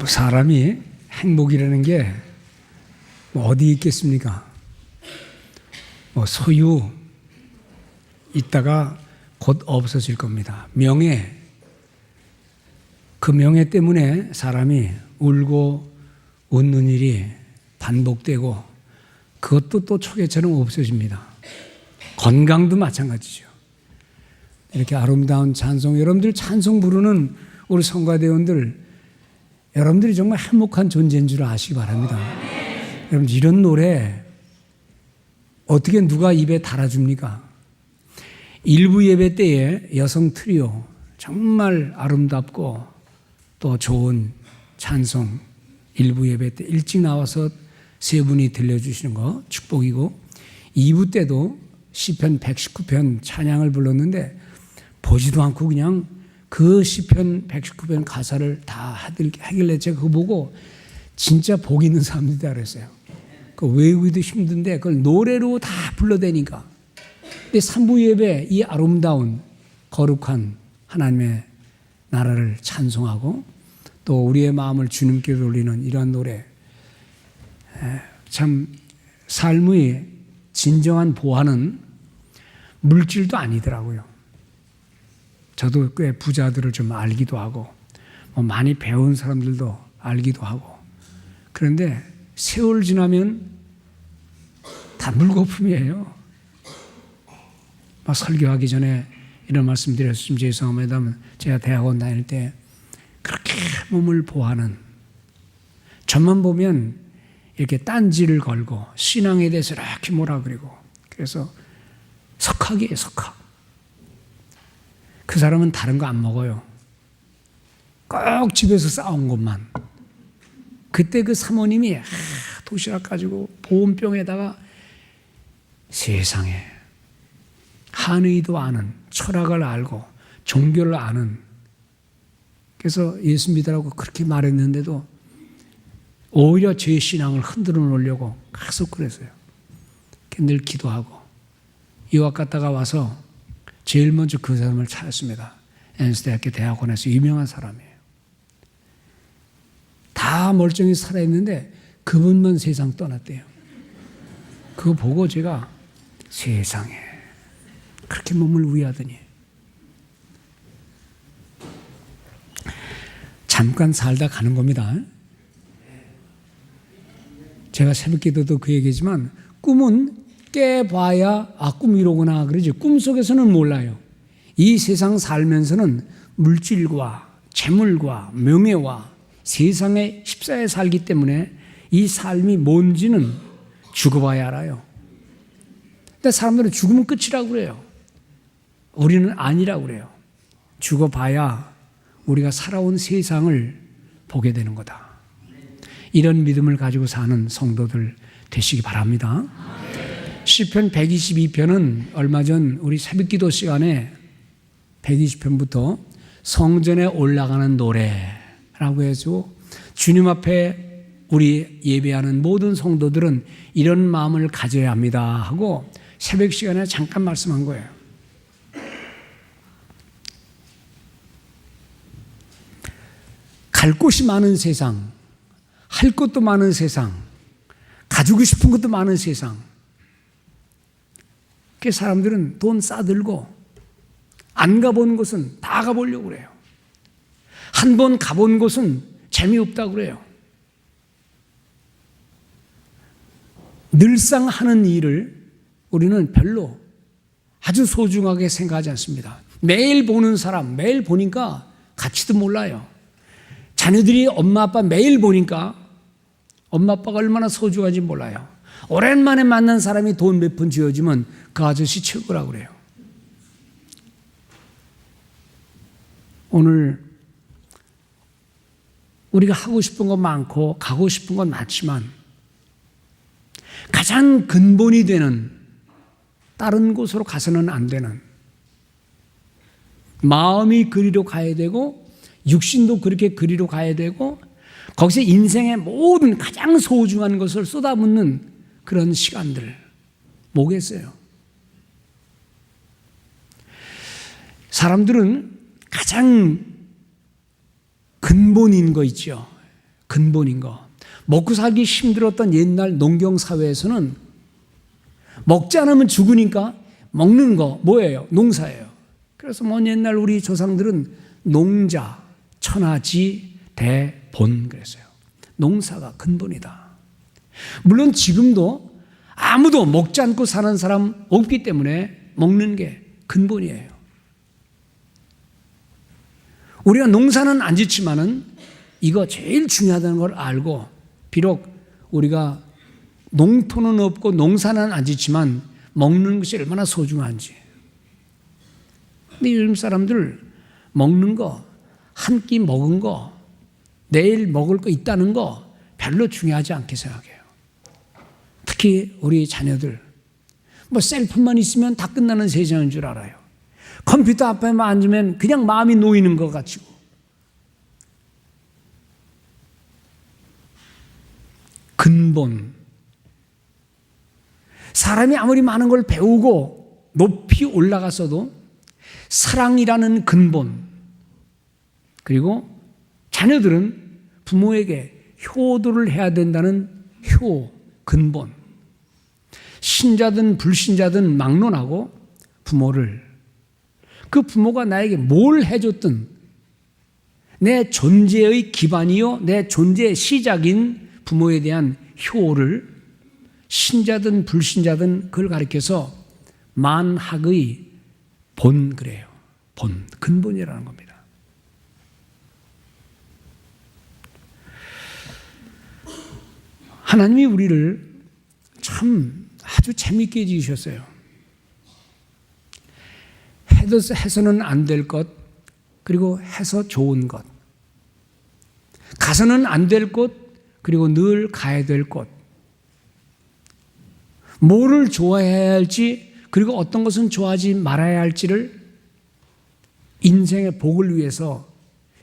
사람이 행복이라는 게 어디 있겠습니까? 소유 있다가 곧 없어질 겁니다. 명예, 그 명예 때문에 사람이 울고 웃는 일이 반복되고 그것도 또 초계처럼 없어집니다. 건강도 마찬가지죠. 이렇게 아름다운 찬송, 여러분들 찬송 부르는 우리 성가대원들, 여러분들이 정말 행복한 존재인 줄 아시기 바랍니다. 여러분, 이런 노래 어떻게 누가 입에 달아줍니까? 일부 예배 때에 여성 트리오, 정말 아름답고 또 좋은 찬송, 일부 예배 때 일찍 나와서 세 분이 들려주시는 거 축복이고, 2부 때도 시편 119편 찬양을 불렀는데 보지도 않고 그냥 그 시편 119편 가사를 다 하길래 제가 그거 보고 진짜 복 있는 사람들이다 그랬어요. 그 외우기도 힘든데 그걸 노래로 다 불러대니까. 근데 3부 예배 이 아름다운 거룩한 하나님의 나라를 찬송하고 또 우리의 마음을 주님께 돌리는 이러한 노래, 참 삶의 진정한 보화는 물질도 아니더라고요. 저도 꽤 부자들을 좀 알기도 하고 많이 배운 사람들도 알기도 하고, 그런데 세월 지나면 다 물거품이에요. 설교하기 전에 이런 말씀 드렸으면 죄송합니다만, 제가 대학원 다닐 때 그렇게 몸을 보하는, 저만 보면 이렇게 딴지를 걸고 신앙에 대해서 이렇게 뭐라 그러고, 그래서 석학이에요, 석학. 그 사람은 다른 거 안 먹어요. 꼭 집에서 싸운 것만. 그때 그 사모님이 도시락 가지고 보온병에다가 세상에 한의도 아는, 철학을 알고 종교를 아는, 그래서 예수 믿으라고 그렇게 말했는데도 오히려 제 신앙을 흔들어 놓으려고 계속 그랬어요. 늘 기도하고 유학 갔다가 와서 제일 먼저 그 사람을 찾았습니다. 엔스대학교 대학원에서 유명한 사람이에요. 다 멀쩡히 살아있는데 그분만 세상 떠났대요. 그거 보고 제가 세상에 그렇게 몸을 위하더니, 잠깐 살다 가는 겁니다. 제가 새벽기도도 그 얘기지만 꿈은 깨봐야 꿈이로구나 그러지, 꿈속에서는 몰라요. 이 세상 살면서는 물질과 재물과 명예와 세상에 휩싸여 살기 때문에 이 삶이 뭔지는 죽어봐야 알아요. 근데 사람들은 죽으면 끝이라고 그래요. 우리는 아니라고 그래요. 죽어봐야 우리가 살아온 세상을 보게 되는 거다. 이런 믿음을 가지고 사는 성도들 되시기 바랍니다. 시편 122편은 얼마 전 우리 새벽기도 시간에 120편부터 성전에 올라가는 노래라고 해서 주님 앞에 우리 예배하는 모든 성도들은 이런 마음을 가져야 합니다 하고 새벽 시간에 잠깐 말씀한 거예요. 갈 곳이 많은 세상, 할 것도 많은 세상, 가지고 싶은 것도 많은 세상, 그 사람들은 돈 싸들고 안 가본 곳은 다 가보려고 그래요. 한 번 가본 곳은 재미없다고 그래요. 늘상 하는 일을 우리는 별로 아주 소중하게 생각하지 않습니다. 매일 보는 사람, 매일 보니까 가치도 몰라요. 자녀들이 엄마 아빠 매일 보니까 엄마 아빠가 얼마나 소중한지 몰라요. 오랜만에 만난 사람이 돈 몇 푼 쥐어주면 그 아저씨 최고라고 그래요. 오늘 우리가 하고 싶은 건 많고 가고 싶은 건 많지만 가장 근본이 되는, 다른 곳으로 가서는 안 되는, 마음이 그리로 가야 되고 육신도 그렇게 그리로 가야 되고 거기서 인생의 모든 가장 소중한 것을 쏟아붓는 그런 시간들 뭐겠어요? 사람들은 가장 근본인 거 있죠. 근본인 거. 먹고 살기 힘들었던 옛날 농경 사회에서는 먹지 않으면 죽으니까 먹는 거 뭐예요? 농사예요. 그래서 먼 옛날 우리 조상들은 농자, 천하지, 대본 그랬어요. 농사가 근본이다. 물론 지금도 아무도 먹지 않고 사는 사람 없기 때문에 먹는 게 근본이에요. 우리가 농사는 안 짓지만은 이거 제일 중요하다는 걸 알고, 비록 우리가 농토는 없고 농사는 안 짓지만 먹는 것이 얼마나 소중한지. 근데 요즘 사람들 먹는 거, 한 끼 먹은 거, 내일 먹을 거 있다는 거 별로 중요하지 않게 생각해요. 특히 우리 자녀들, 뭐 셀폰만 있으면 다 끝나는 세상인 줄 알아요. 컴퓨터 앞에만 앉으면 그냥 마음이 놓이는 것 같고. 근본. 사람이 아무리 많은 걸 배우고 높이 올라갔어도 사랑이라는 근본, 그리고 자녀들은 부모에게 효도를 해야 된다는 근본. 신자든 불신자든 막론하고 부모를, 그 부모가 나에게 뭘 해줬든 내 존재의 기반이요, 내 존재의 시작인 부모에 대한 효를 신자든 불신자든 그걸 가리켜서 만학의 본 그래요. 본, 근본이라는 겁니다. 하나님이 우리를 참 아주 재미있게 지으셨어요. 해서는 안 될 것, 그리고 해서 좋은 것. 가서는 안 될 곳, 그리고 늘 가야 될 곳. 뭐를 좋아해야 할지, 그리고 어떤 것은 좋아하지 말아야 할지를 인생의 복을 위해서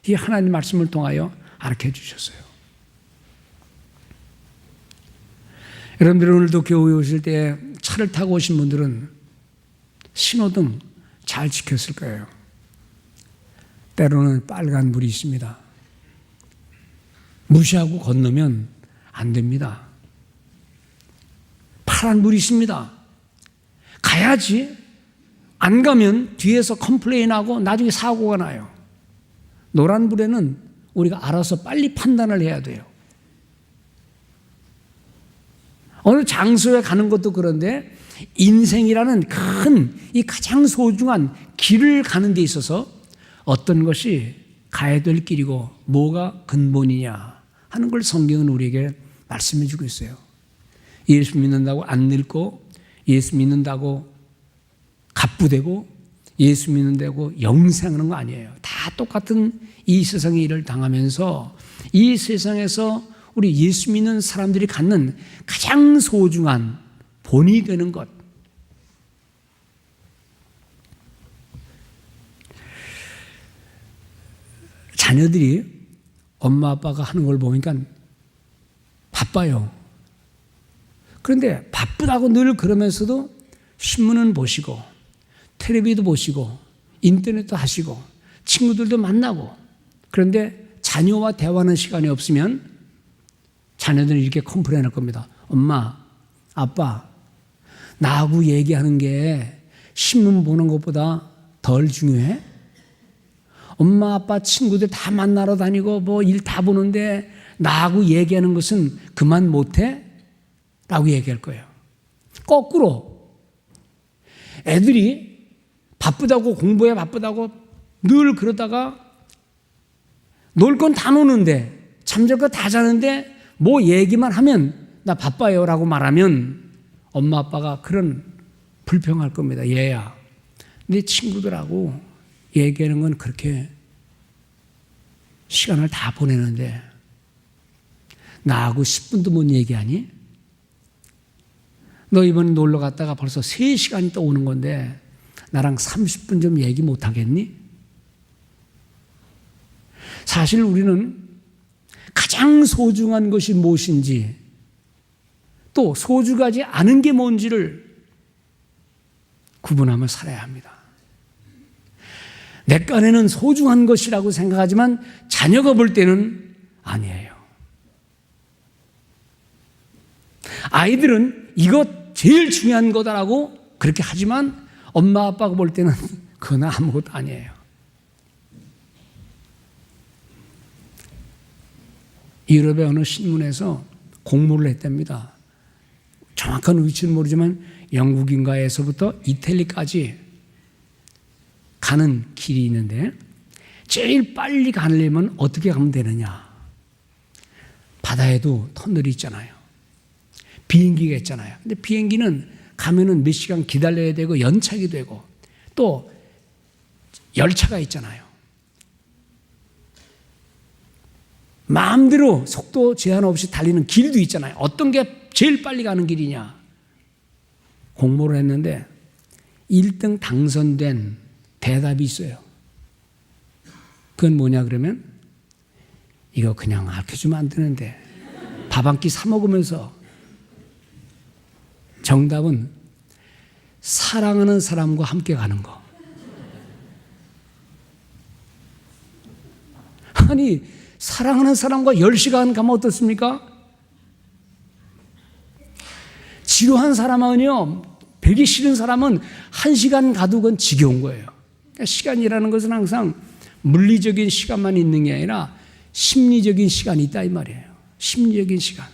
이 하나님 말씀을 통하여 가르쳐 주셨어요. 여러분들 오늘도 교회 오실 때 차를 타고 오신 분들은 신호등 잘 지켰을 거예요. 때로는 빨간불이 있습니다. 무시하고 건너면 안 됩니다. 파란불이 있습니다. 가야지. 안 가면 뒤에서 컴플레인하고 나중에 사고가 나요. 노란불에는 우리가 알아서 빨리 판단을 해야 돼요. 어느 장소에 가는 것도 그런데 인생이라는 큰 이 가장 소중한 길을 가는 데 있어서 어떤 것이 가야 될 길이고 뭐가 근본이냐 하는 걸 성경은 우리에게 말씀해 주고 있어요. 예수 믿는다고 안 늙고, 예수 믿는다고 갑부되고, 예수 믿는다고 영생하는 거 아니에요. 다 똑같은 이 세상의 일을 당하면서 이 세상에서 우리 예수 믿는 사람들이 갖는 가장 소중한 본이 되는 것. 자녀들이 엄마 아빠가 하는 걸 보니까 바빠요. 그런데 바쁘다고 늘 그러면서도 신문은 보시고 텔레비도 보시고 인터넷도 하시고 친구들도 만나고, 그런데 자녀와 대화하는 시간이 없으면 자녀들은 이렇게 컴플레인할 겁니다. 엄마, 아빠, 나하고 얘기하는 게 신문 보는 것보다 덜 중요해? 엄마, 아빠, 친구들 다 만나러 다니고 뭐 일 다 보는데 나하고 얘기하는 것은 그만 못해? 라고 얘기할 거예요. 거꾸로 애들이 바쁘다고, 공부에 바쁘다고 늘 그러다가 놀 건 다 노는데, 잠잘 거 다 자는데 뭐 얘기만 하면 나 바빠요 라고 말하면 엄마 아빠가 그런 불평할 겁니다. 얘야, 네 친구들하고 얘기하는 건 그렇게 시간을 다 보내는데 나하고 10분도 못 얘기하니? 너 이번에 놀러 갔다가 벌써 3시간이 또 오는 건데 나랑 30분 좀 얘기 못 하겠니? 사실 우리는 가장 소중한 것이 무엇인지, 또 소중하지 않은 게 뭔지를 구분하며 살아야 합니다. 내 깐에는 소중한 것이라고 생각하지만 자녀가 볼 때는 아니에요. 아이들은 이것 제일 중요한 거다라고 그렇게 하지만 엄마 아빠가 볼 때는 그건 아무것도 아니에요. 유럽의 어느 신문에서 공모를 했답니다. 정확한 위치는 모르지만 영국인가에서부터 이태리까지 가는 길이 있는데 제일 빨리 가려면 어떻게 가면 되느냐. 바다에도 터널이 있잖아요. 비행기가 있잖아요. 근데 비행기는 가면은 몇 시간 기다려야 되고 연착이 되고 또 열차가 있잖아요. 마음대로 속도 제한 없이 달리는 길도 있잖아요. 어떤 게 제일 빨리 가는 길이냐. 공모를 했는데 1등 당선된 대답이 있어요. 그건 뭐냐 그러면 이거 그냥 알려주면 안 되는데 밥 한 끼 사 먹으면서 정답은 사랑하는 사람과 함께 가는 거. 아니 사랑하는 사람과 10시간 가면 어떻습니까? 지루한 사람은요, 배기 싫은 사람은 1시간 가도 그건 지겨운 거예요. 그러니까 시간이라는 것은 항상 물리적인 시간만 있는 게 아니라 심리적인 시간이 있다 이 말이에요. 심리적인 시간.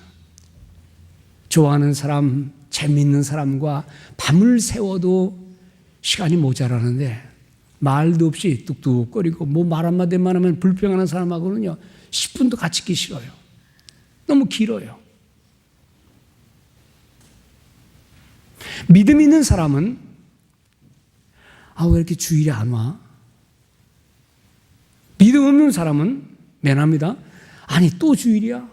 좋아하는 사람, 재미있는 사람과 밤을 새워도 시간이 모자라는데 말도 없이 뚝뚝거리고 뭐 말 한마디만 하면 불평하는 사람하고는요 10분도 같이 있기 싫어요. 너무 길어요. 믿음 있는 사람은 왜 이렇게 주일에 안 와? 믿음 없는 사람은 매너합니다. 아니 또 주일이야?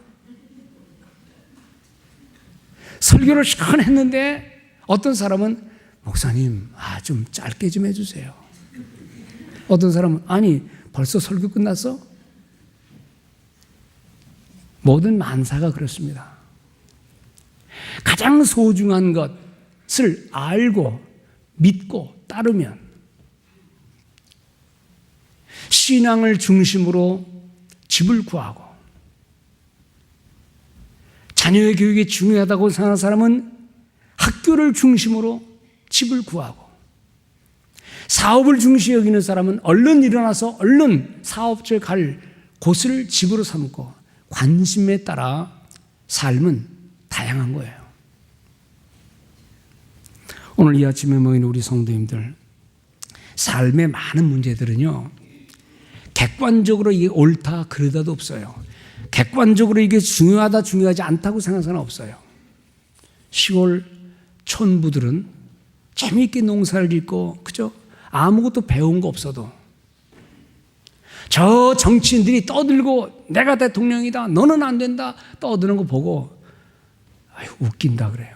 설교를 시간 했는데 어떤 사람은 목사님 좀 짧게 좀 해주세요. 어떤 사람은 아니 벌써 설교 끝났어? 모든 만사가 그렇습니다. 가장 소중한 것을 알고 믿고 따르면 신앙을 중심으로 집을 구하고 자녀의 교육이 중요하다고 생각하는 사람은 학교를 중심으로 집을 구하고 사업을 중시 여기는 사람은 얼른 일어나서 얼른 사업처에 갈 곳을 집으로 삼고 관심에 따라 삶은 다양한 거예요. 오늘 이 아침에 모인 우리 성도님들 삶의 많은 문제들은요 객관적으로 이게 옳다 그르다도 없어요. 객관적으로 이게 중요하다 중요하지 않다고 생각하는 사람은 없어요. 시골 촌부들은 재미있게 농사를 짓고 그죠? 아무것도 배운 거 없어도 저 정치인들이 떠들고 내가 대통령이다 너는 안 된다 떠드는 거 보고 웃긴다 그래요.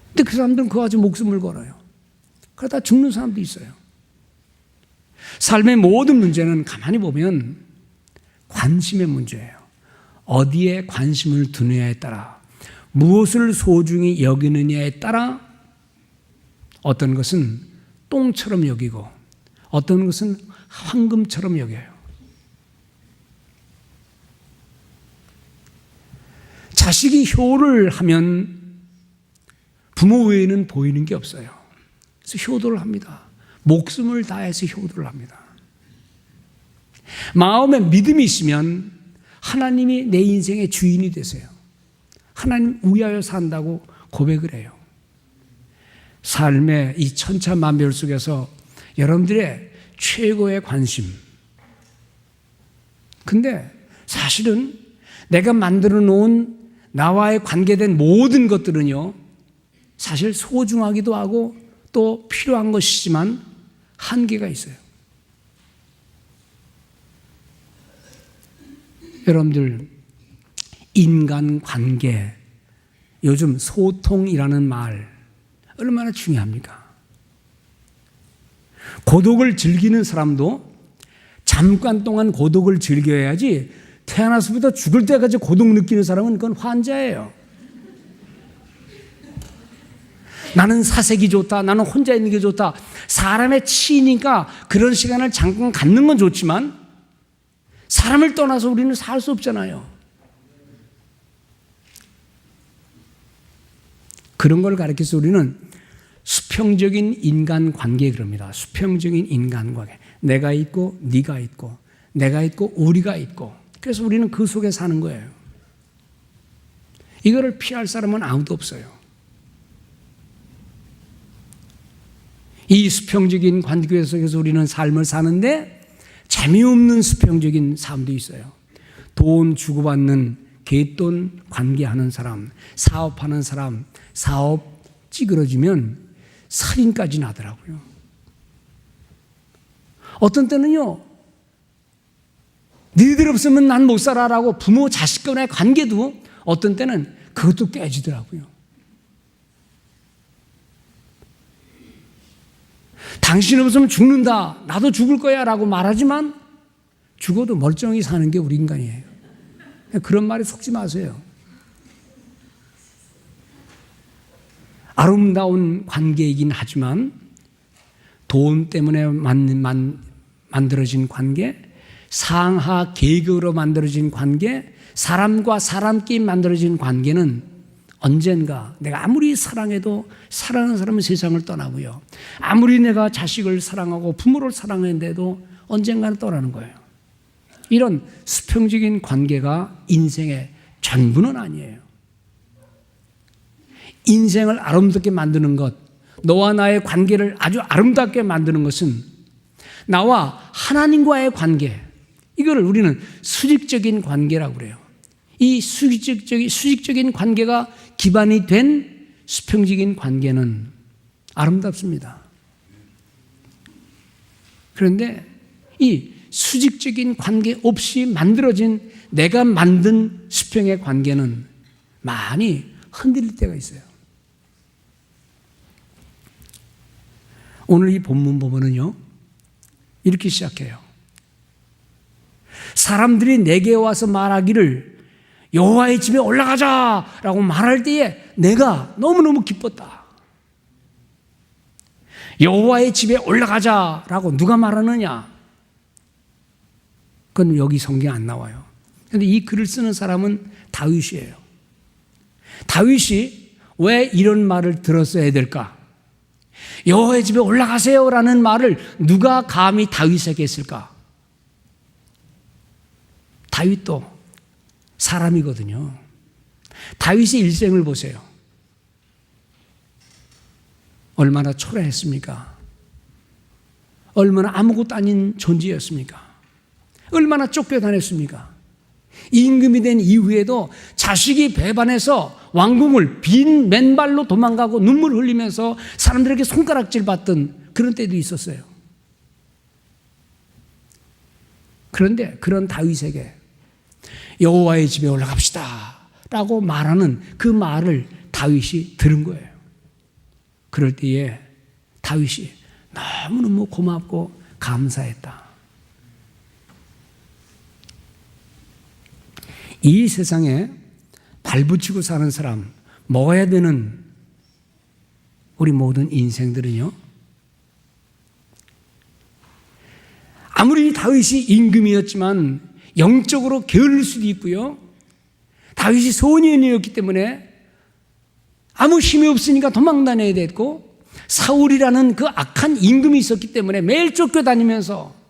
근데 그 사람들은 그거 가지고 목숨을 걸어요. 그러다 죽는 사람도 있어요. 삶의 모든 문제는 가만히 보면 관심의 문제예요. 어디에 관심을 두느냐에 따라 무엇을 소중히 여기느냐에 따라 어떤 것은 똥처럼 여기고 어떤 것은 황금처럼 여겨요. 자식이 효를 하면 부모 외에는 보이는 게 없어요. 그래서 효도를 합니다. 목숨을 다해서 효도를 합니다. 마음에 믿음이 있으면 하나님이 내 인생의 주인이 되세요. 하나님 위하여 산다고 고백을 해요. 삶의 이 천차만별 속에서 여러분들의 최고의 관심. 근데 사실은 내가 만들어 놓은 나와의 관계된 모든 것들은요, 사실 소중하기도 하고 또 필요한 것이지만 한계가 있어요. 여러분들, 인간관계, 요즘 소통이라는 말 얼마나 중요합니까? 고독을 즐기는 사람도 잠깐 동안 고독을 즐겨야지 태어나서부터 죽을 때까지 고독 느끼는 사람은 그건 환자예요. 나는 사색이 좋다. 나는 혼자 있는 게 좋다. 사람의 치니까 그런 시간을 잠깐 갖는 건 좋지만 사람을 떠나서 우리는 살 수 없잖아요. 그런 걸 가르쳐서 우리는 수평적인 인간관계 그럽니다. 수평적인 인간관계. 내가 있고 네가 있고 내가 있고 우리가 있고, 그래서 우리는 그 속에 사는 거예요. 이거를 피할 사람은 아무도 없어요. 이 수평적인 관계 속에서 우리는 삶을 사는데 재미없는 수평적인 삶도 있어요. 돈 주고받는 갯돈 관계하는 사람, 사업하는 사람, 사업 찌그러지면 살인까지 나더라고요. 어떤 때는요, 너희들 없으면 난 못 살아라고 부모 자식 간의 관계도 어떤 때는 그것도 깨지더라고요. 당신 없으면 죽는다, 나도 죽을 거야 라고 말하지만 죽어도 멀쩡히 사는 게 우리 인간이에요. 그런 말에 속지 마세요. 아름다운 관계이긴 하지만 돈 때문에 만들어진 관계, 상하 계급으로 만들어진 관계, 사람과 사람끼리 만들어진 관계는 언젠가 내가 아무리 사랑해도 사랑하는 사람은 세상을 떠나고요. 아무리 내가 자식을 사랑하고 부모를 사랑했는데도 언젠가는 떠나는 거예요. 이런 수평적인 관계가 인생의 전부는 아니에요. 인생을 아름답게 만드는 것, 너와 나의 관계를 아주 아름답게 만드는 것은 나와 하나님과의 관계, 이거를 우리는 수직적인 관계라고 그래요. 이 수직적인 관계가 기반이 된 수평적인 관계는 아름답습니다. 그런데 이 수직적인 관계 없이 만들어진 내가 만든 수평의 관계는 많이 흔들릴 때가 있어요. 오늘 이 본문 보면은요, 이렇게 시작해요. 사람들이 내게 와서 말하기를 여호와의 집에 올라가자라고 말할 때에 내가 너무너무 기뻤다. 여호와의 집에 올라가자라고 누가 말하느냐? 그건 여기 성경에 안 나와요. 그런데 이 글을 쓰는 사람은 다윗이에요. 다윗이 왜 이런 말을 들었어야 될까? 여호와의 집에 올라가세요라는 말을 누가 감히 다윗에게 했을까? 다윗도 사람이거든요. 다윗의 일생을 보세요. 얼마나 초라했습니까? 얼마나 아무것도 아닌 존재였습니까? 얼마나 쫓겨다녔습니까? 임금이 된 이후에도 자식이 배반해서 왕궁을 빈 맨발로 도망가고 눈물 흘리면서 사람들에게 손가락질 받던 그런 때도 있었어요. 그런데 그런 다윗에게 여호와의 집에 올라갑시다 라고 말하는 그 말을 다윗이 들은 거예요. 그럴 때에 다윗이 너무너무 고맙고 감사했다. 이 세상에 발붙이고 사는 사람, 먹어야 되는 우리 모든 인생들은요, 아무리 다윗이 임금이었지만 영적으로 게을릴 수도 있고요, 다윗이 소년이었기 때문에 아무 힘이 없으니까 도망다녀야 됐고, 사울이라는 그 악한 임금이 있었기 때문에 매일 쫓겨다니면서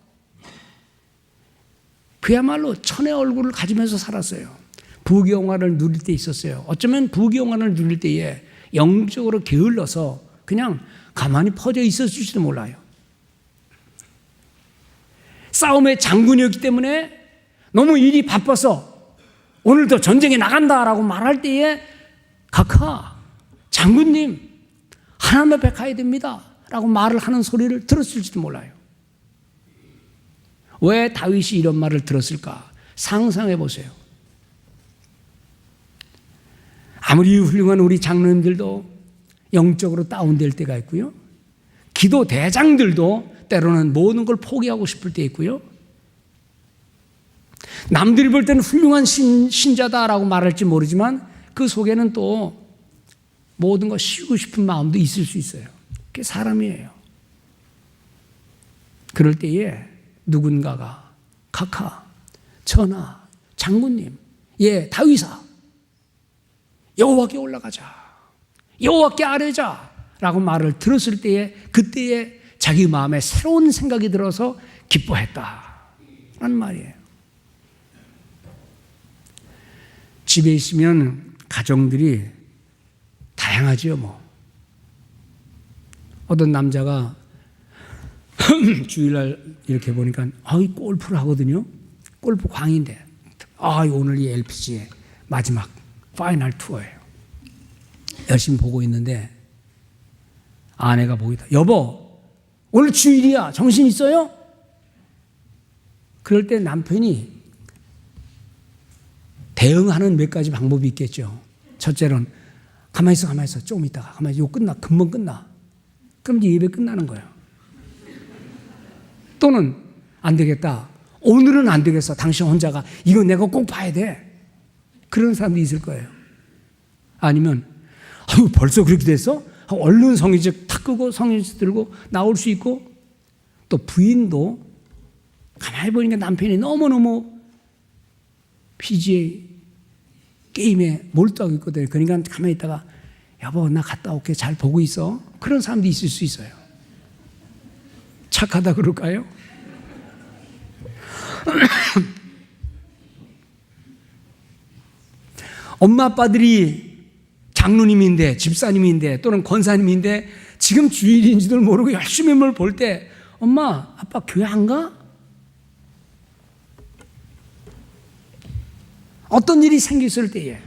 그야말로 천의 얼굴을 가지면서 살았어요. 부귀영화를 누릴 때 있었어요. 어쩌면 부귀영화를 누릴 때에 영적으로 게을러서 그냥 가만히 퍼져 있었을지도 몰라요. 싸움의 장군이었기 때문에 너무 일이 바빠서 오늘도 전쟁에 나간다라고 말할 때에 각하, 장군님 하나님 앞에 가야 됩니다 라고 말을 하는 소리를 들었을지도 몰라요. 왜 다윗이 이런 말을 들었을까? 상상해 보세요. 아무리 훌륭한 우리 장로님들도 영적으로 다운될 때가 있고요, 기도 대장들도 때로는 모든 걸 포기하고 싶을 때 있고요, 남들이 볼 때는 훌륭한 신자다라고 말할지 모르지만 그 속에는 또 모든 거 쉬고 싶은 마음도 있을 수 있어요. 그게 사람이에요. 그럴 때에 누군가가 각하, 전하, 장군님, 예, 다윗아, 여호와께 올라가자. 여호와께 아뢰자라고 말을 들었을 때에 그때에 자기 마음에 새로운 생각이 들어서 기뻐했다라는 말이에요. 집에 있으면 가정들이 다양하지요. 뭐 어떤 남자가 주일날 이렇게 보니까 골프를 하거든요. 골프 광인데 오늘 이 LPG의 마지막 파이널 투어예요. 열심히 보고 있는데 아내가 보고 있다. 여보, 오늘 주일이야. 정신 있어요? 그럴 때 남편이 대응하는 몇 가지 방법이 있겠죠. 첫째는 가만히 있어. 조금 있다가 가만히 있어. 금방 끝나. 그럼 이제 예배 끝나는 거예요. 또는 안 되겠다. 오늘은 안 되겠어. 당신 혼자가 이거 내가 꼭 봐야 돼. 그런 사람도 있을 거예요. 아니면 벌써 그렇게 됐어? 얼른 성의적 탁 끄고 성의적 들고 나올 수 있고, 또 부인도 가만히 보니까 남편이 너무너무 PGA 게임에 몰두하고 있거든요. 그러니까 가만히 있다가 여보 나 갔다 올게 잘 보고 있어. 그런 사람도 있을 수 있어요. 착하다 그럴까요? 엄마 아빠들이 장로님인데 집사님인데 또는 권사님인데 지금 주일인지도 모르고 열심히 뭘 볼 때 엄마 아빠 교회 안 가? 어떤 일이 생겼을 때에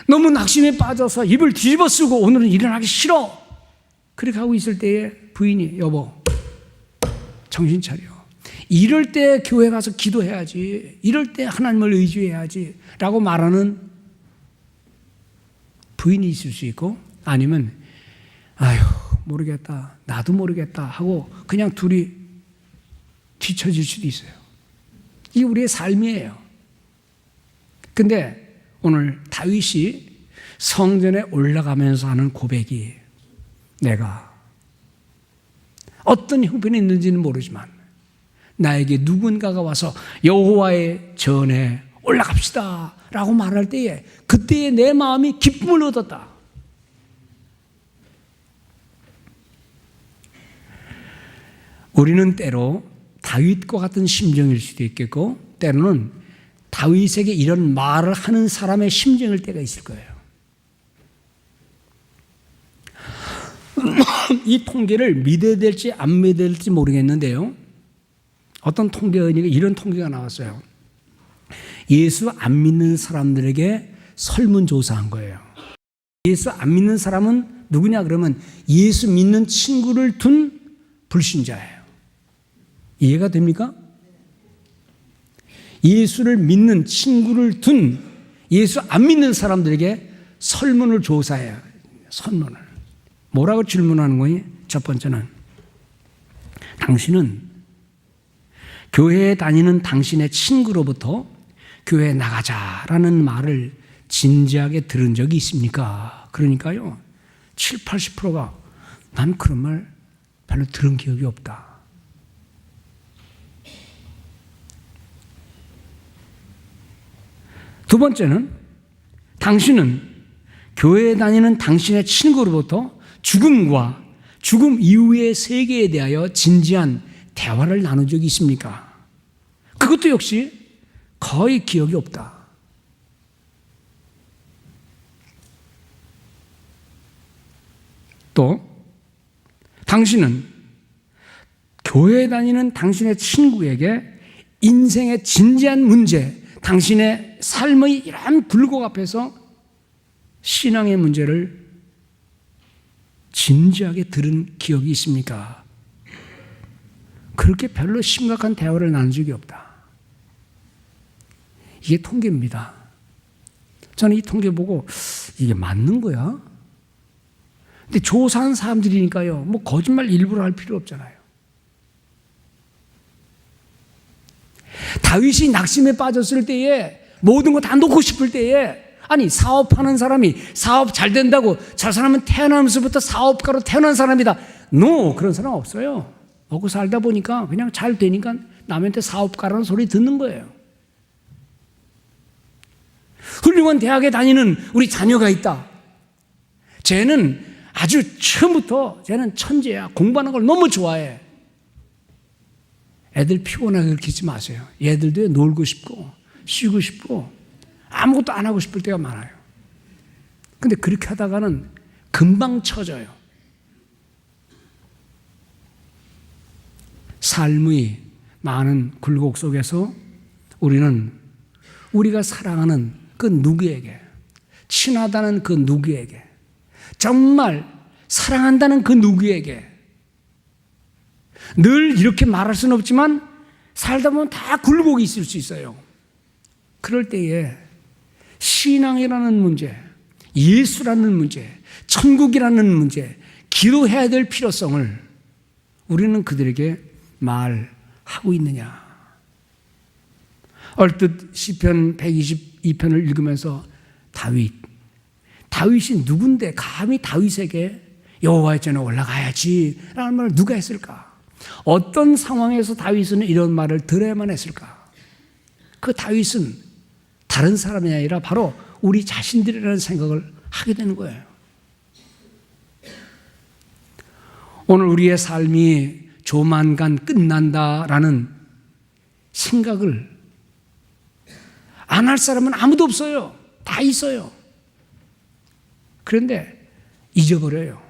너무 낙심에 빠져서 입을 뒤집어 쓰고 오늘은 일어나기 싫어 그렇게 하고 있을 때에 부인이 여보 정신 차려. 이럴 때 교회 가서 기도해야지. 이럴 때 하나님을 의지해야지 라고 말하는 부인이 있을 수 있고, 아니면 모르겠다 나도 모르겠다 하고 그냥 둘이 뒤처질 수도 있어요. 이게 우리의 삶이에요. 근데 오늘 다윗이 성전에 올라가면서 하는 고백이, 내가 어떤 형편이 있는지는 모르지만 나에게 누군가가 와서 여호와의 전에 올라갑시다 라고 말할 때에 그때에 내 마음이 기쁨을 얻었다. 우리는 때로 다윗과 같은 심정일 수도 있겠고, 때로는 다윗에게 이런 말을 하는 사람의 심정일 때가 있을 거예요. 이 통계를 믿어야 될지 안 믿어야 될지 모르겠는데요, 어떤 통계가 이런 통계가 나왔어요. 예수 안 믿는 사람들에게 설문조사한 거예요. 예수 안 믿는 사람은 누구냐 그러면 예수 믿는 친구를 둔 불신자예요. 이해가 됩니까? 예수를 믿는 친구를 둔 예수 안 믿는 사람들에게 설문을 조사해요. 설문을. 뭐라고 질문하는 거니? 첫 번째는 당신은 교회에 다니는 당신의 친구로부터 교회에 나가자라는 말을 진지하게 들은 적이 있습니까? 그러니까요 7, 80%가 난 그런 말 별로 들은 기억이 없다. 두 번째는 당신은 교회에 다니는 당신의 친구로부터 죽음과 죽음 이후의 세계에 대하여 진지한 대화를 나눈 적이 있습니까? 그것도 역시 거의 기억이 없다. 또 당신은 교회에 다니는 당신의 친구에게 인생의 진지한 문제, 당신의 삶의 이러한 굴곡 앞에서 신앙의 문제를 진지하게 들은 기억이 있습니까? 그렇게 별로 심각한 대화를 나눈 적이 없다. 이게 통계입니다. 저는 이 통계 보고 이게 맞는 거야? 근데 조사한 사람들이니까요, 뭐 거짓말 일부러 할 필요 없잖아요. 다윗이 낙심에 빠졌을 때에 모든 거 다 놓고 싶을 때에, 아니 사업하는 사람이 사업 잘 된다고 저 사람은 태어나면서부터 사업가로 태어난 사람이다. 그런 사람 없어요. 먹고 살다 보니까 그냥 잘 되니까 남한테 사업가라는 소리 듣는 거예요. 훌륭한 대학에 다니는 우리 자녀가 있다. 쟤는 아주 처음부터 쟤는 천재야. 공부하는 걸 너무 좋아해. 애들 피곤하게 그렇게 하지 마세요. 얘들도 놀고 싶고 쉬고 싶고 아무것도 안 하고 싶을 때가 많아요. 근데 그렇게 하다가는 금방 처져요. 삶의 많은 굴곡 속에서 우리는 우리가 사랑하는 그 누구에게, 친하다는 그 누구에게, 정말 사랑한다는 그 누구에게 늘 이렇게 말할 수는 없지만 살다 보면 다 굴곡이 있을 수 있어요. 그럴 때에 신앙이라는 문제, 예수라는 문제, 천국이라는 문제, 기도해야 될 필요성을 우리는 그들에게 말하고 있느냐. 얼뜻 시편 122편을 읽으면서 다윗이 누군데 감히 다윗에게 여호와의 전에 올라가야지 라는 말을 누가 했을까? 어떤 상황에서 다윗은 이런 말을 들어야만 했을까? 그 다윗은 다른 사람이 아니라 바로 우리 자신들이라는 생각을 하게 되는 거예요. 오늘 우리의 삶이 조만간 끝난다라는 생각을 안 할 사람은 아무도 없어요. 다 있어요. 그런데 잊어버려요.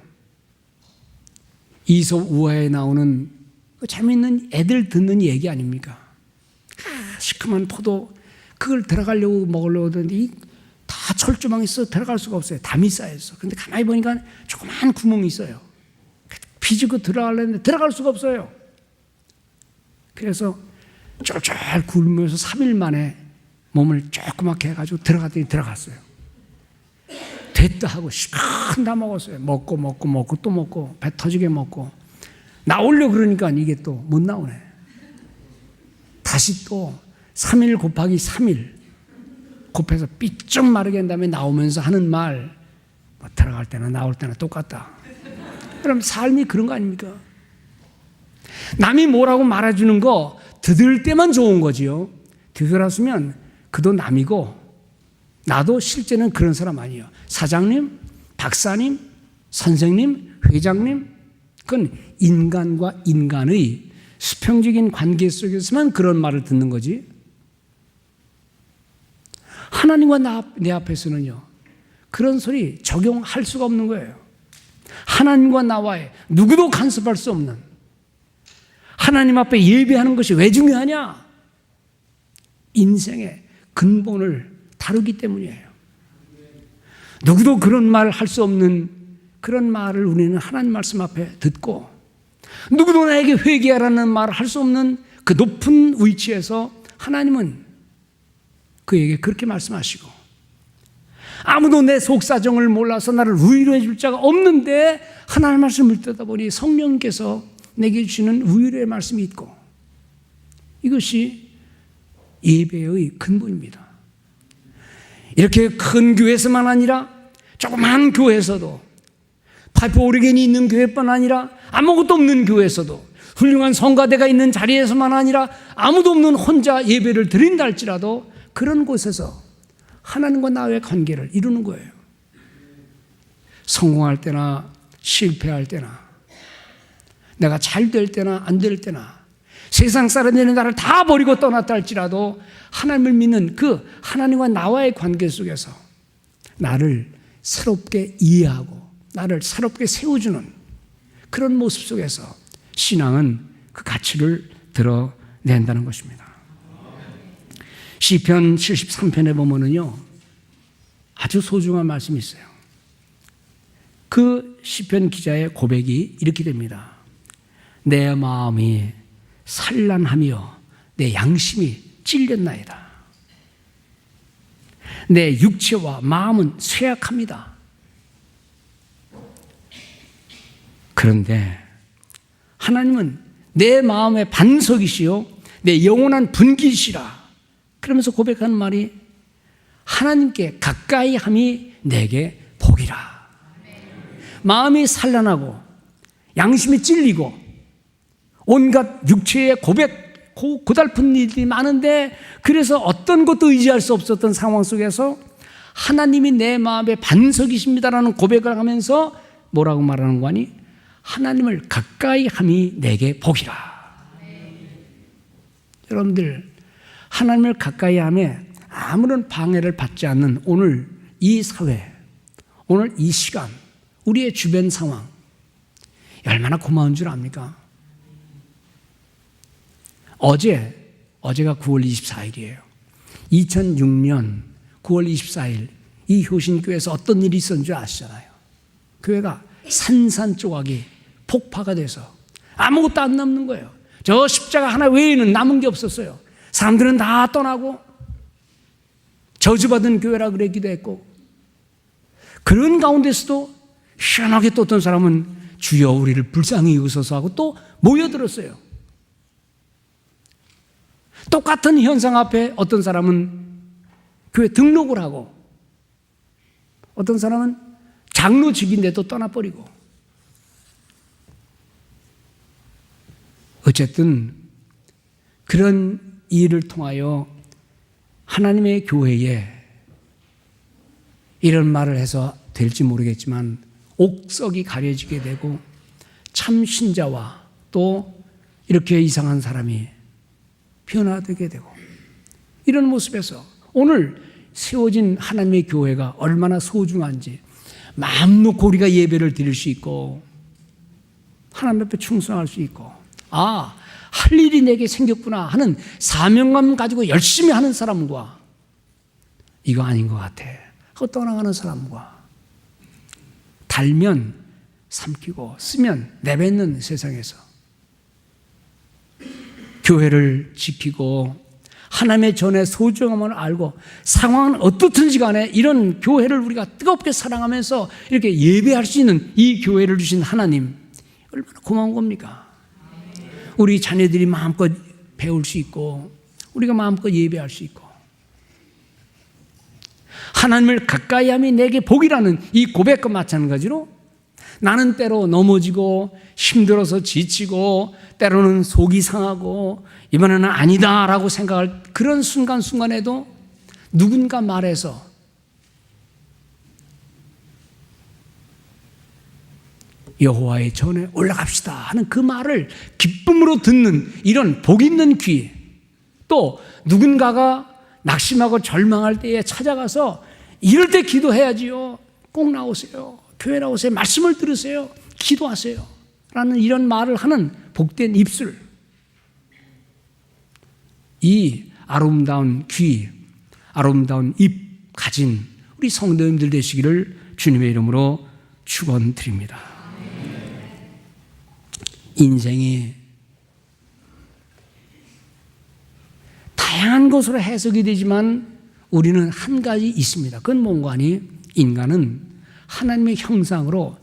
이솝 우화에 나오는 그 재미있는 애들 듣는 얘기 아닙니까? 시큼한 포도 그걸 들어가려고 먹으려고 하더니 다 철조망이 있어 들어갈 수가 없어요. 담이 쌓여있어. 근데 가만히 보니까 조그만 구멍이 있어요. 비집고 들어가려는데 들어갈 수가 없어요. 그래서 쫄쫄 굶으면서 3일 만에 몸을 조그맣게 해가지고 들어갔어요. 됐다 하고 시큰 다 먹었어요. 먹고 또 먹고 배 터지게 먹고 나오려고 그러니까 이게 또 못 나오네. 다시 또 3일 곱하기 3일 곱해서 삐쩍 마르게 한 다음에 나오면서 하는 말 뭐 들어갈 때나 나올 때나 똑같다. 그럼 삶이 그런 거 아닙니까? 남이 뭐라고 말해주는 거 들을 때만 좋은 거지요. 들었으면 그도 남이고 나도 실제는 그런 사람 아니에요. 사장님, 박사님, 선생님, 회장님, 그건 인간과 인간의 수평적인 관계 속에서만 그런 말을 듣는 거지. 하나님과 내 앞에서는요, 그런 소리 적용할 수가 없는 거예요. 하나님과 나와의 누구도 간섭할 수 없는 하나님 앞에 예배하는 것이 왜 중요하냐? 인생의 근본을 다루기 때문이에요. 누구도 그런 말을 할 수 없는 그런 말을 우리는 하나님 말씀 앞에 듣고 누구도 나에게 회개하라는 말을 할 수 없는 그 높은 위치에서 하나님은 그에게 그렇게 말씀하시고 아무도 내 속사정을 몰라서 나를 위로해 줄 자가 없는데 하나님 말씀을 듣다 보니 성령께서 내게 주시는 위로의 말씀이 있고 이것이 예배의 근본입니다. 이렇게 큰 교회에서만 아니라 조그만 교회에서도 파이프 오르겐이 있는 교회뿐 아니라 아무것도 없는 교회에서도 훌륭한 성가대가 있는 자리에서만 아니라 아무도 없는 혼자 예배를 드린다 할지라도 그런 곳에서 하나님과 나의 관계를 이루는 거예요. 성공할 때나 실패할 때나 내가 잘 될 때나 안 될 때나 세상 사람들이 나를 다 버리고 떠났다 할지라도 하나님을 믿는 그 하나님과 나와의 관계 속에서 나를 새롭게 이해하고 나를 새롭게 세워주는 그런 모습 속에서 신앙은 그 가치를 드러낸다는 것입니다. 시편 73편에 보면은요 아주 소중한 말씀이 있어요. 그 시편 기자의 고백이 이렇게 됩니다. 내 마음이 산란하며 내 양심이 찔렸나이다. 내 육체와 마음은 쇠약합니다. 그런데 하나님은 내 마음의 반석이시요 내 영원한 분기시라. 그러면서 고백하는 말이 하나님께 가까이 함이 내게 복이라. 마음이 산란하고 양심이 찔리고 온갖 육체의 고달픈 일들이 많은데 그래서 어떤 것도 의지할 수 없었던 상황 속에서 하나님이 내 마음의 반석이십니다라는 고백을 하면서 뭐라고 말하는 거니? 하나님을 가까이 함이 내게 복이라. 여러분들, 하나님을 가까이 함에 아무런 방해를 받지 않는 오늘 이 사회, 오늘 이 시간, 우리의 주변 상황, 얼마나 고마운 줄 압니까? 어제가 9월 24일이에요. 2006년 9월 24일 이 효신교회에서 어떤 일이 있었는 줄 아시잖아요. 교회가 산산조각이 폭파가 돼서 아무것도 안 남는 거예요. 저 십자가 하나 외에는 남은 게 없었어요. 사람들은 다 떠나고 저주받은 교회라 그랬기도 했고, 그런 가운데서도 시원하게 또 어떤 사람은 주여 우리를 불쌍히 여기소서 하고 또 모여들었어요. 똑같은 현상 앞에 어떤 사람은 교회 등록을 하고 어떤 사람은 장로직인데도 떠나버리고, 어쨌든 그런 일을 통하여 하나님의 교회에 이런 말을 해서 될지 모르겠지만 옥석이 가려지게 되고 참 신자와 또 이렇게 이상한 사람이 변화되게 되고, 이런 모습에서 오늘 세워진 하나님의 교회가 얼마나 소중한지 마음 놓고 우리가 예배를 드릴 수 있고 하나님 앞에 충성할 수 있고, 할 일이 내게 생겼구나 하는 사명감 가지고 열심히 하는 사람과 이거 아닌 것 같아 하고 떠나가는 사람과 달면 삼키고 쓰면 내뱉는 세상에서 교회를 지키고 하나님의 전의 소중함을 알고 상황은 어떻든지 간에 이런 교회를 우리가 뜨겁게 사랑하면서 이렇게 예배할 수 있는 이 교회를 주신 하나님, 얼마나 고마운 겁니까? 우리 자녀들이 마음껏 배울 수 있고 우리가 마음껏 예배할 수 있고, 하나님을 가까이 함이 내게 복이라는 이 고백과 마찬가지로 나는 때로 넘어지고 힘들어서 지치고 때로는 속이 상하고 이번에는 아니다라고 생각할 그런 순간순간에도 누군가 말해서 여호와의 전에 올라갑시다 하는 그 말을 기쁨으로 듣는 이런 복 있는 귀, 또 누군가가 낙심하고 절망할 때에 찾아가서 이럴 때 기도해야지요, 꼭 나오세요, 교회 나오세요, 말씀을 들으세요, 기도하세요 라는 이런 말을 하는 복된 입술, 이 아름다운 귀, 아름다운 입 가진 우리 성도님들 되시기를 주님의 이름으로 축원드립니다. 인생이 다양한 것으로 해석이 되지만 우리는 한 가지 있습니다. 그건 뭔가 하니 인간은 하나님의 형상으로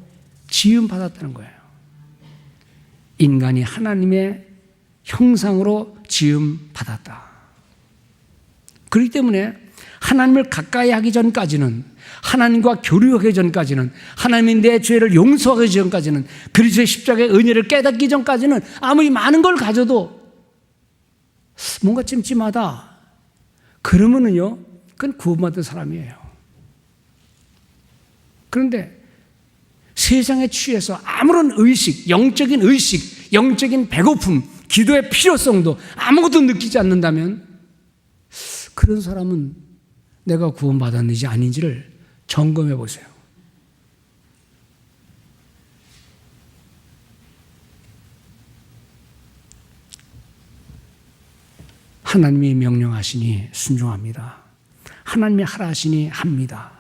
지음받았다는 거예요. 인간이 하나님의 형상으로 지음받았다. 그렇기 때문에 하나님을 가까이 하기 전까지는, 하나님과 교류하기 전까지는, 하나님이 내 죄를 용서하기 전까지는, 그리스도의 십자가의 은혜를 깨닫기 전까지는 아무리 많은 걸 가져도 뭔가 찜찜하다 그러면은요, 그건 구원받은 사람이에요. 그런데 세상에 취해서 아무런 의식, 영적인 의식, 영적인 배고픔, 기도의 필요성도 아무것도 느끼지 않는다면 그런 사람은 내가 구원받았는지 아닌지를 점검해 보세요. 하나님이 명령하시니 순종합니다. 하나님이 하라 하시니 합니다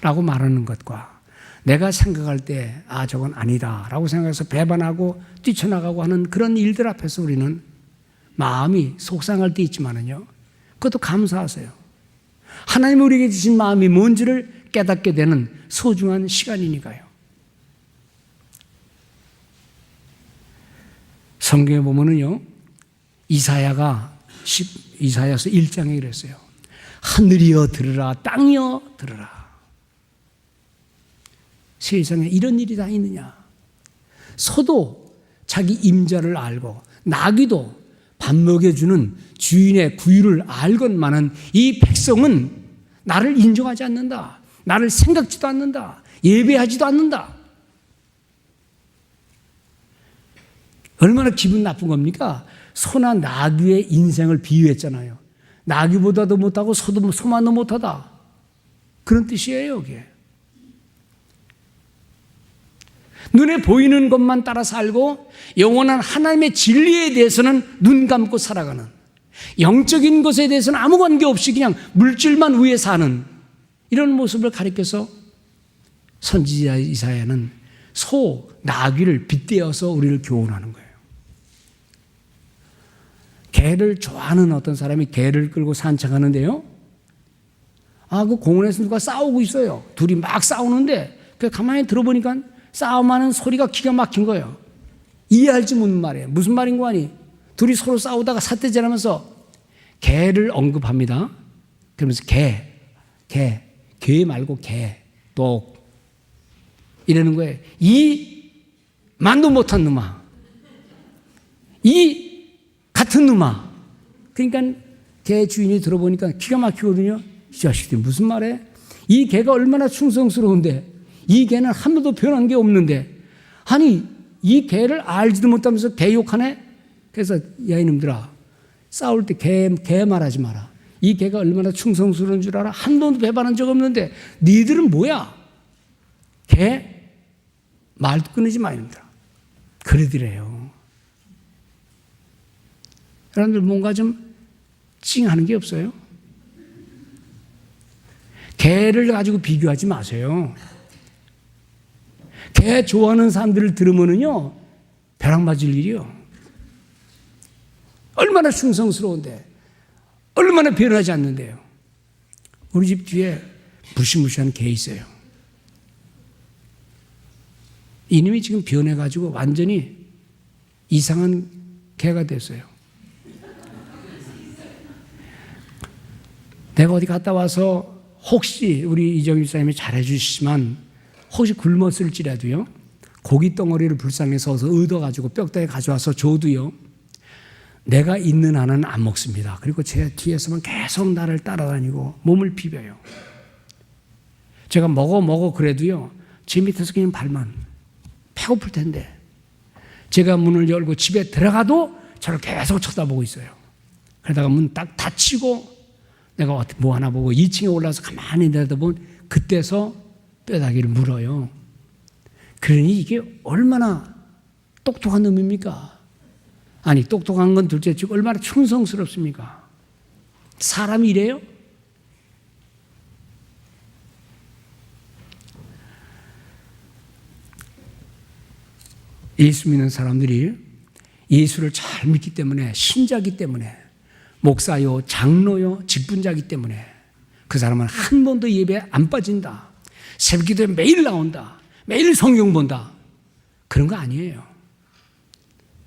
라고 말하는 것과 내가 생각할 때 저건 아니다 라고 생각해서 배반하고 뛰쳐나가고 하는 그런 일들 앞에서 우리는 마음이 속상할 때 있지만은요, 그것도 감사하세요. 하나님이 우리에게 주신 마음이 뭔지를 깨닫게 되는 소중한 시간이니까요. 성경에 보면은요, 이사야서 1장에 이랬어요. 하늘이여 들으라, 땅이여 들으라. 세상에 이런 일이 다 있느냐. 소도 자기 임자를 알고 나귀도 밥 먹여주는 주인의 구유를 알건만은 이 백성은 나를 인정하지 않는다. 나를 생각지도 않는다. 예배하지도 않는다. 얼마나 기분 나쁜 겁니까? 소나 나귀의 인생을 비유했잖아요. 나귀보다도 못하고 소만도 못하다. 그런 뜻이에요, 이게. 눈에 보이는 것만 따라 살고 영원한 하나님의 진리에 대해서는 눈 감고 살아가는, 영적인 것에 대해서는 아무 관계없이 그냥 물질만 위해 사는 이런 모습을 가리켜서 선지자 이사야는 소, 나귀를 빗대어서 우리를 교훈하는 거예요. 개를 좋아하는 어떤 사람이 개를 끌고 산책하는데요. 그 공원에서 누가 싸우고 있어요. 둘이 막 싸우는데 가만히 들어보니까 싸움하는 소리가 기가 막힌 거예요. 이해할지 묻는 말이에요. 무슨 말인 거 아니? 둘이 서로 싸우다가 삿대질하면서 개를 언급합니다. 그러면서 개 말고 똑 이러는 거예요. 이 만도 못한 놈아, 이 같은 놈아. 그러니까 개 주인이 들어보니까 기가 막히거든요. 이 자식들이 무슨 말해? 이 개가 얼마나 충성스러운데, 이 개는 한 번도 변한 게 없는데, 아니 이 개를 알지도 못하면서 개 욕하네? 그래서 야 이놈들아, 싸울 때 개 말하지 마라. 이 개가 얼마나 충성스러운 줄 알아? 한 번도 배반한 적 없는데 니들은 뭐야? 개 말도 끊이지 마 이놈들아. 그러더래요. 여러분들 뭔가 좀 찡하는 게 없어요? 개를 가지고 비교하지 마세요. 개 좋아하는 사람들을 들으면은요, 벼락 맞을 일이요. 얼마나 충성스러운데, 얼마나 변하지 않는데요. 우리 집 뒤에 무시무시한 개 있어요. 이놈이 지금 변해가지고 완전히 이상한 개가 됐어요. 내가 어디 갔다 와서 혹시 우리 이정일 사님이 잘해주시지만 혹시 굶었을지라도요, 고기 덩어리를 불상에 서서 얻어가지고 뼈다귀 가져와서 줘도요, 내가 있는 한은 안 먹습니다. 그리고 제 뒤에서만 계속 나를 따라다니고 몸을 비벼요. 제가 먹어 그래도요, 제 밑에서 그냥 발만, 배고플 텐데 제가 문을 열고 집에 들어가도 저를 계속 쳐다보고 있어요. 그러다가 문 딱 닫히고 내가 뭐 하나 보고 2층에 올라서 가만히 내다보면 그때서 뼈다귀를 물어요. 그러니 이게 얼마나 똑똑한 놈입니까? 아니 똑똑한 건 둘째치고 얼마나 충성스럽습니까? 사람이 이래요? 예수 믿는 사람들이 예수를 잘 믿기 때문에, 신자기 때문에, 목사요, 장로요, 직분자기 때문에 그 사람은 한 번도 예배에 안 빠진다. 새벽기도에 매일 나온다. 매일 성경 본다. 그런 거 아니에요.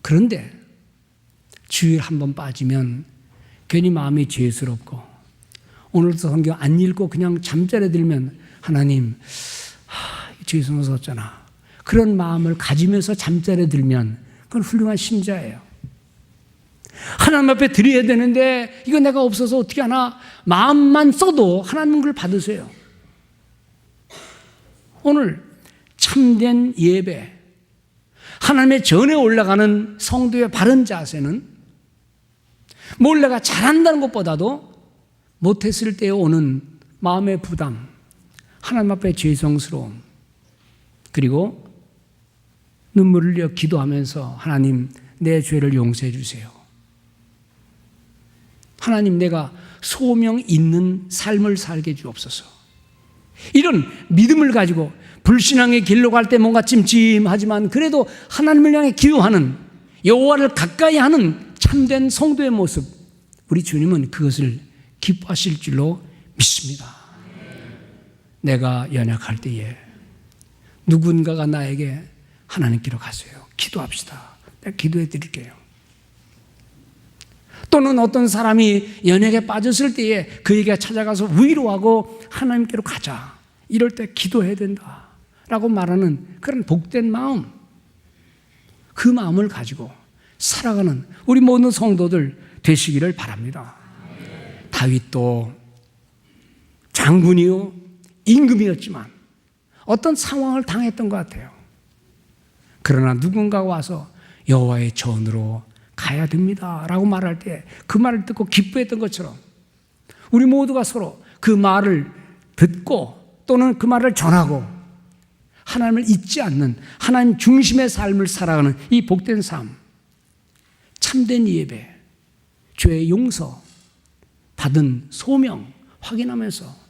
그런데 주일 한 번 빠지면 괜히 마음이 죄스럽고, 오늘도 성경 안 읽고 그냥 잠자리 들면 하나님, 죄송스럽잖아. 그런 마음을 가지면서 잠자리 들면 그건 훌륭한 신자예요. 하나님 앞에 드려야 되는데 이거 내가 없어서 어떻게 하나, 마음만 써도 하나님 그걸 받으세요. 오늘 참된 예배, 하나님의 전에 올라가는 성도의 바른 자세는 뭘 내가 잘한다는 것보다도 못했을 때에 오는 마음의 부담, 하나님 앞에 죄송스러움, 그리고 눈물을 흘려 기도하면서 하나님 내 죄를 용서해 주세요. 하나님 내가 소명 있는 삶을 살게 주옵소서. 이런 믿음을 가지고 불신앙의 길로 갈 때 뭔가 찜찜하지만 그래도 하나님을 향해 기도하는, 여호와를 가까이 하는 참된 성도의 모습, 우리 주님은 그것을 기뻐하실 줄로 믿습니다. 내가 연약할 때에 누군가가 나에게 하나님께로 가세요. 기도합시다. 내가 기도해 드릴게요. 또는 어떤 사람이 연약에 빠졌을 때에 그에게 찾아가서 위로하고 하나님께로 가자. 이럴 때 기도해야 된다 라고 말하는 그런 복된 마음, 그 마음을 가지고 살아가는 우리 모든 성도들 되시기를 바랍니다. 다윗도 장군이요 임금이었지만 어떤 상황을 당했던 것 같아요. 그러나 누군가가 와서 여호와의 전으로 가야 됩니다 라고 말할 때 그 말을 듣고 기뻐했던 것처럼 우리 모두가 서로 그 말을 듣고 또는 그 말을 전하고 하나님을 잊지 않는 하나님 중심의 삶을 살아가는 이 복된 삶, 참된 예배, 죄의 용서, 받은 소명 확인하면서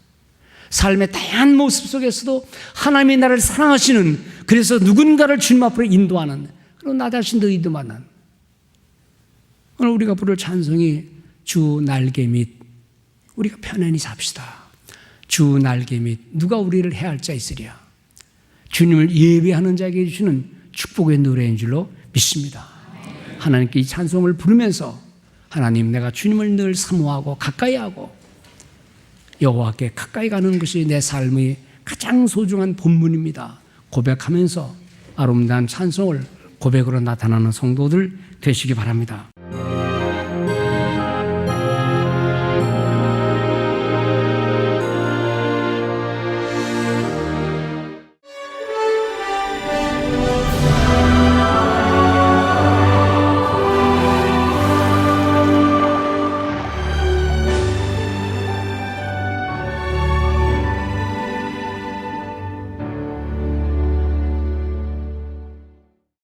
삶의 다양한 모습 속에서도 하나님이 나를 사랑하시는, 그래서 누군가를 주님 앞으로 인도하는, 그리고 나 자신도 인도하는, 오늘 우리가 부를 찬송이 주 날개 밑, 우리가 편안히 잡시다. 주 날개 밑 누가 우리를 해할 자 있으랴. 주님을 예배하는 자에게 주시는 축복의 노래인 줄로 믿습니다. 하나님께 이 찬송을 부르면서 하나님, 내가 주님을 늘 사모하고 가까이 하고 여호와께 가까이 가는 것이 내 삶의 가장 소중한 본분입니다 고백하면서 아름다운 찬송을 고백으로 나타나는 성도들 되시기 바랍니다.